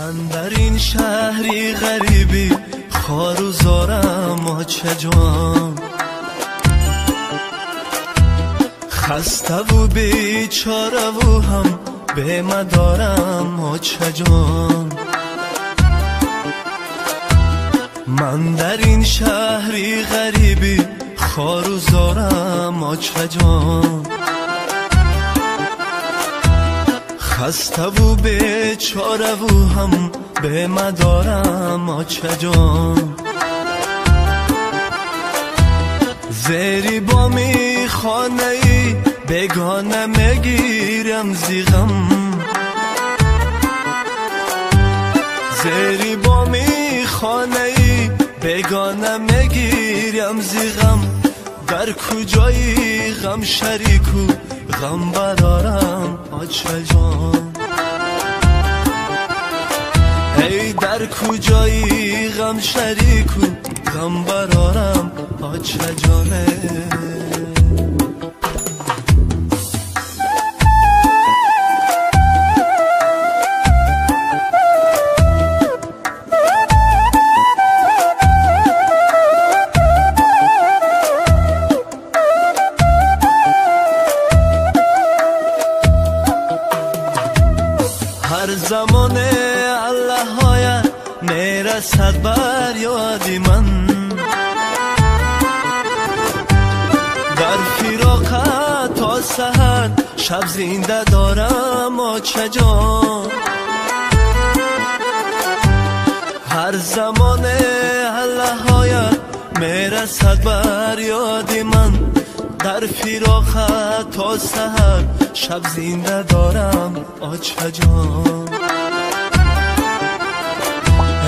من در این شهری غریبی خوار و زارم آچه جان، خسته و بیچاره و هم به مدارم آچه جان. من در این شهری غریبی خوار و زارم آچه جان، خسته و بیچاره و هم به مدارم آچه جان. زیری بامی خانه ای بگانه میگیرم زیغم، زیری بامی خانه ای بگانه میگیرم زیغم. در کجایی غم شریکو غم بدارم آچه جان، ای در کجایی غم شریکو غم برارم آچه جانه. هر زمان الله های میرسد بر یادی من، در فراقت تا سحر شب زنده دارم آچه جان. هر زمان الله های میرسد بر یادی من، در فراقت تا سحر شب زنده دارم آچه جان.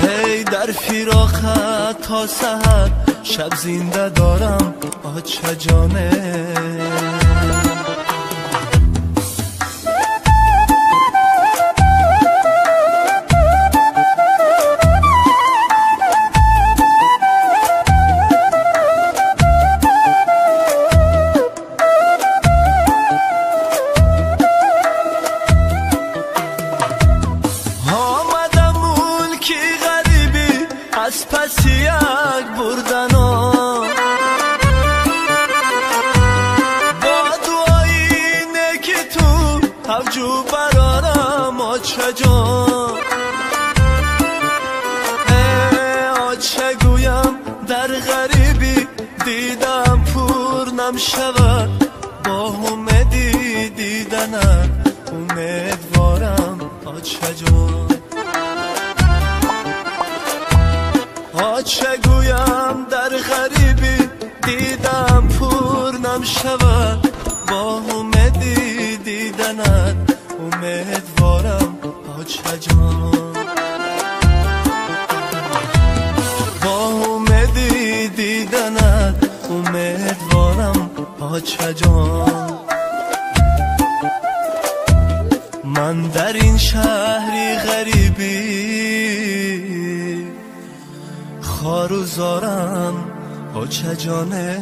هی در فراقت تا سحر شب زنده دارم آچه جانه. از پس یک بردنا با دعایی نکی تو هفجو برارم آچه جان. آچه گویم در غریبی دیدم پر نمشود، با امیدی دیدنت امیدوارم آچه جان. آچه گویم در غریبی دیدم پر نمشود، با امیدی دیدنت امیدوارم آچه جان. با امیدی دیدنت امیدوارم آچه جان. من در این شهری غریبی خوار و زارم آچه جانه.